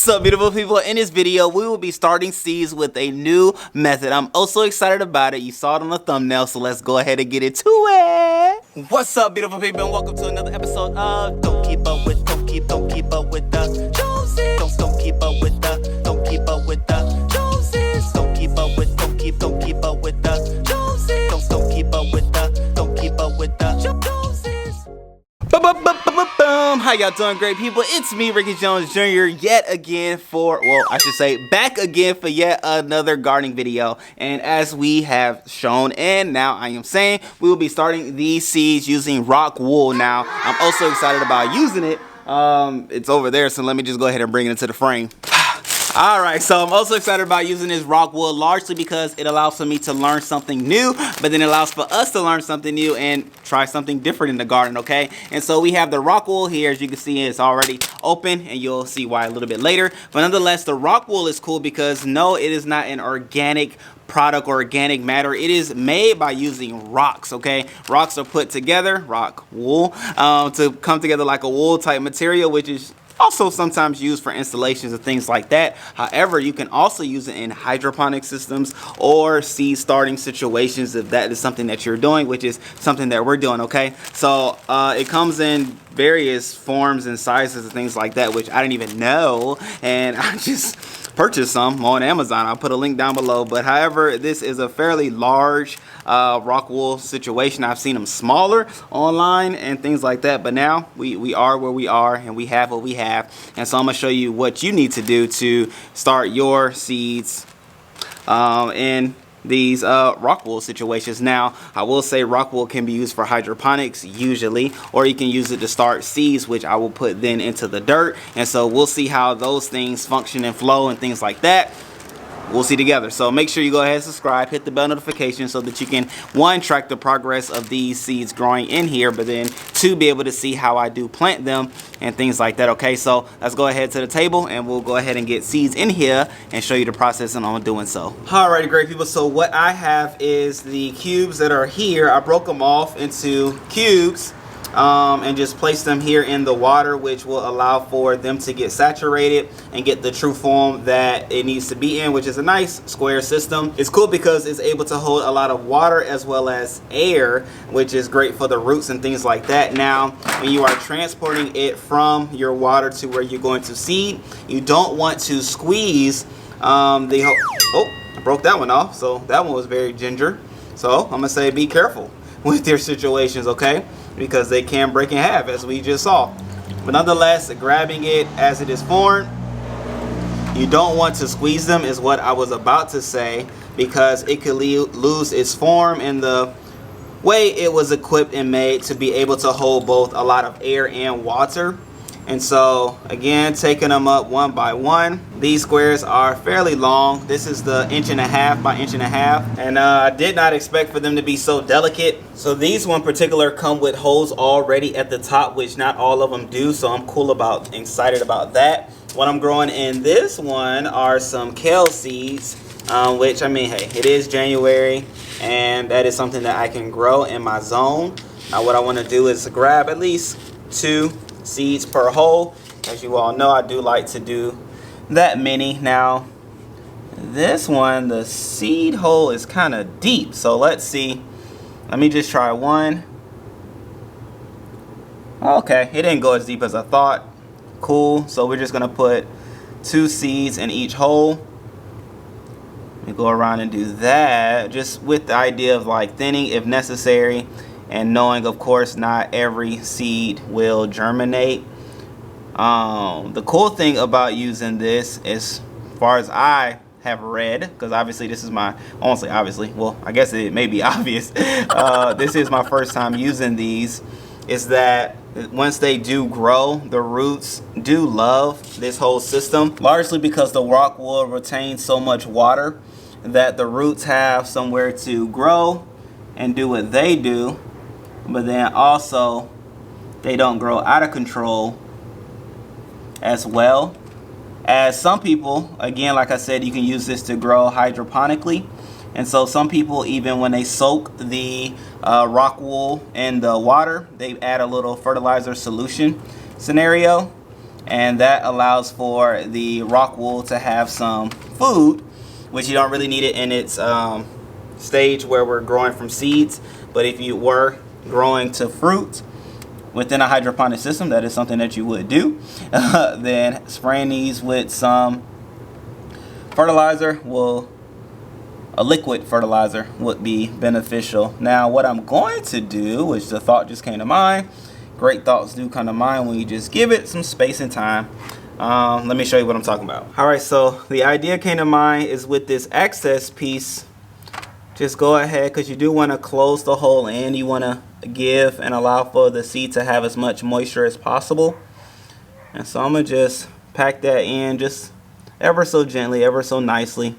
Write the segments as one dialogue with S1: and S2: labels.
S1: What's up, beautiful people? In this video, we will be starting seeds with a new method. I'm also excited about it. You saw it on the thumbnail, so let's go ahead and get into it. What's up, beautiful people, and welcome to another episode of Don't Keep Up With the Joneses. Don't keep up with the Joneses. Don't keep up with the Joneses. Don't keep up with the Joneses. Don't keep up with the Joneses. Boom. How y'all doing, great people? It's me, Ricky Jones Jr. yet again for, well, I should say back again for yet another gardening video. And as we have shown, and now I am saying, we will be starting these seeds using Rockwool. Now, I'm also excited about using it. It's over there, so let me just go ahead and bring it into the frame. Alright, so I'm also excited about using this Rockwool largely because it allows for me to learn something new, but then it allows for us to learn something new and try something different in the garden, okay? And so we have the Rockwool here. As you can see, it's already open, and you'll see why a little bit later. But nonetheless, the Rockwool is cool because no, it is not an organic product or organic matter. It is made by using rocks, okay? Rocks are put together, rock wool, to come together like a wool type material, which is also sometimes used for installations and things like that. However, you can also use it in hydroponic systems or seed starting situations if that is something that you're doing, which is something that we're doing, okay? So it comes in various forms and sizes and things like that, which I didn't even know, and I just purchased some on Amazon. I'll put a link down below. But however, this is a fairly large Rockwool situation. I've seen them smaller online and things like that, but now we are where we are and we have what we have. And so I'm gonna show you what you need to do to start your seeds in these Rockwool situations. Now, I will say Rockwool can be used for hydroponics usually, or you can use it to start seeds, which I will put then into the dirt. And so we'll see how those things function and flow and things like that. We'll see together. So make sure you go ahead and subscribe, hit the bell notification so that you can, one, track the progress of these seeds growing in here, but then two, be able to see how I do plant them and things like that. Okay, so let's go ahead to the table and we'll go ahead and get seeds in here and show you the process and on doing so. Alrighty, great people. So what I have is the cubes that are here. I broke them off into cubes and just place them here in the water, which will allow for them to get saturated and get the true form that it needs to be in, which is a nice square system. It's cool because it's able to hold a lot of water as well as air, which is great for the roots and things like that. Now, when you are transporting it from your water to where you're going to seed, you don't want to squeeze oh, I broke that one off, so that one was very ginger. So I'm gonna say be careful with your situations, okay? Because they can break in half, as we just saw. But nonetheless, grabbing it as it is formed, you don't want to squeeze them, is what I was about to say, because it could lose its form in the way it was equipped and made to be able to hold both a lot of air and water. And so again, taking them up one by one. These squares are fairly long. This is the 1.5 by 1.5, and I did not expect for them to be so delicate. So these one particular come with holes already at the top, which not all of them do, so I'm excited about that. What I'm growing in this one are some kale seeds, which, I mean, hey, it is January and that is something that I can grow in my zone. Now what I want to do is grab at least 2 seeds per hole. As you all know, I do like to do that many. Now this one, the seed hole is kind of deep, so let's see. Let me just try one. Okay, it didn't go as deep as I thought. Cool. So we're just gonna put 2 seeds in each hole. Let me go around and do that, just with the idea of like thinning if necessary, and knowing, of course, not every seed will germinate. The cool thing about using this, as far as I have read, because obviously this is my, I won't say obviously, well, I guess it may be obvious, this is my first time using these, is that once they do grow, the roots do love this whole system, largely because the Rockwool retains so much water that the roots have somewhere to grow and do what they do. But then also they don't grow out of control as well as some people. Again, like I said, you can use this to grow hydroponically, and so some people, even when they soak the Rockwool in the water, they add a little fertilizer solution scenario. and that allows for the Rockwool to have some food, which you don't really need it in its stage where we're growing from seeds. But if you were growing to fruit within a hydroponic system, that is something that you would do. Then spraying these with some fertilizer a liquid fertilizer would be beneficial. Now what I'm going to do, which the thought just came to mind, great thoughts do come to mind when you just give it some space and time. Let me show you what I'm talking about. All right, so the idea came to mind is with this access piece, just go ahead, because you do want to close the hole in. You want to give and allow for the seed to have as much moisture as possible. And so I'm going to just pack that in just ever so gently, ever so nicely.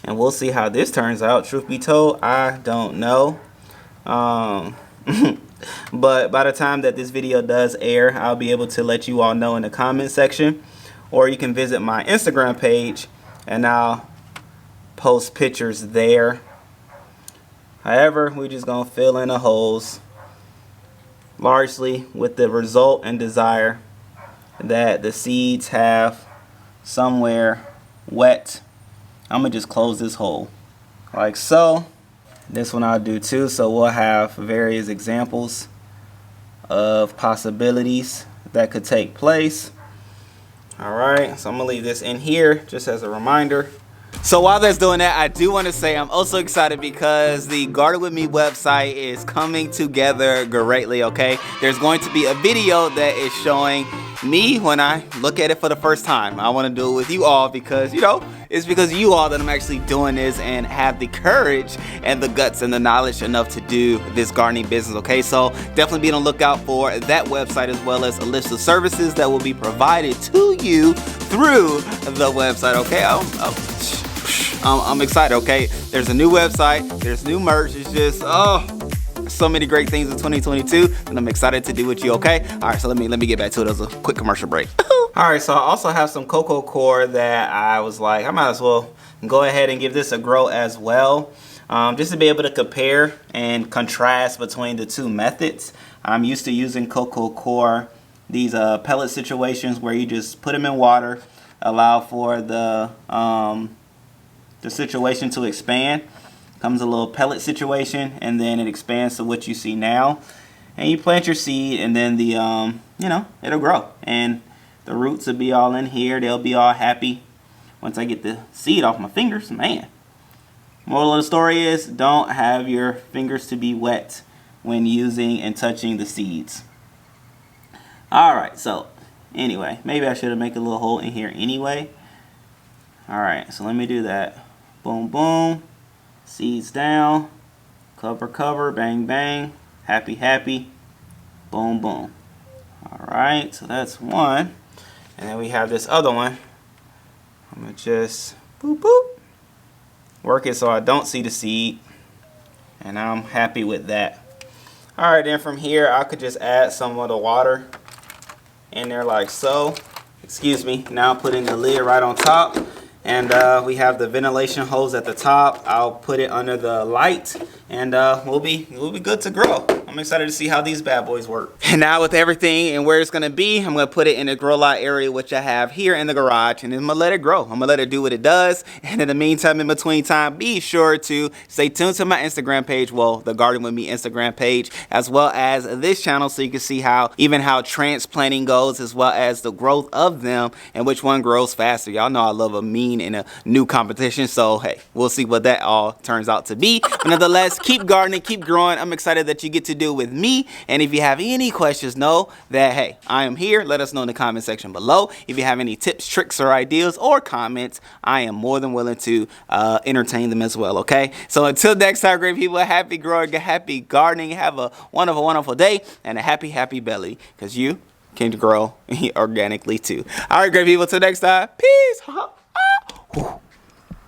S1: And we'll see how this turns out. Truth be told, I don't know. But by the time that this video does air, I'll be able to let you all know in the comment section. Or you can visit my Instagram page and I'll post pictures there. However, we're just going to fill in the holes, largely with the result and desire that the seeds have somewhere wet. I'm going to just close this hole like so. This one I'll do too, so we'll have various examples of possibilities that could take place. Alright, so I'm going to leave this in here just as a reminder. So while that's doing that, I do want to say I'm also excited because the Garden With Me website is coming together greatly, okay? There's going to be a video that is showing me when I look at it for the first time. I want to do it with you all because, you know, it's because of you all that I'm actually doing this and have the courage and the guts and the knowledge enough to do this gardening business, okay? So definitely be on the lookout for that website as well as a list of services that will be provided to you through the website, okay? I'm excited, okay? There's a new website, there's new merch, it's just, so many great things in 2022, and I'm excited to do with you, okay? All right, so let me get back to it. That was a quick commercial break. All right, so I also have some cocoa core that I was like, I might as well go ahead and give this a grow as well, just to be able to compare and contrast between the two methods. I'm used to using cocoa core, these pellet situations where you just put them in water, allow for the situation to expand. Comes a little pellet situation, and then it expands to what you see now. And you plant your seed, and then the you know, it'll grow, and the roots will be all in here. They'll be all happy once I get the seed off my fingers. Man, moral of the story is don't have your fingers to be wet when using and touching the seeds. All right, so anyway, maybe I should have made a little hole in here anyway. All right, so let me do that. Boom, boom. Seeds down. Cover, cover. Bang, bang. Happy, happy. Boom, boom. All right, so that's one. And then we have this other one. I'm going to just boop, boop. Work it so I don't see the seed. And I'm happy with that. All right, then from here, I could just add some of the water in there like so. Excuse me. Now putting the lid right on top. And we have the ventilation hose at the top. I'll put it under the light, and we'll be good to grow. I'm excited to see how these bad boys work. And now with everything and where it's gonna be, I'm gonna put it in the grow light area, which I have here in the garage, and then I'm gonna let it grow. I'm gonna let it do what it does. And in the meantime, in between time, be sure to stay tuned to my Instagram page, well, the Garden With Me Instagram page, as well as this channel, so you can see how transplanting goes, as well as the growth of them and which one grows faster. Y'all know I love a mean in a new competition, so hey, we'll see what that all turns out to be. But nonetheless, keep gardening, keep growing. I'm excited that you get to do with me, and if you have any questions, know that hey, I am here. Let us know in the comment section below. If you have any tips, tricks, or ideas or comments, I am more than willing to entertain them as well, okay? So until next time, great people, happy growing, happy gardening, have a wonderful, wonderful day, and a happy, happy belly, because you can grow organically too. All right, great people, till next time, peace.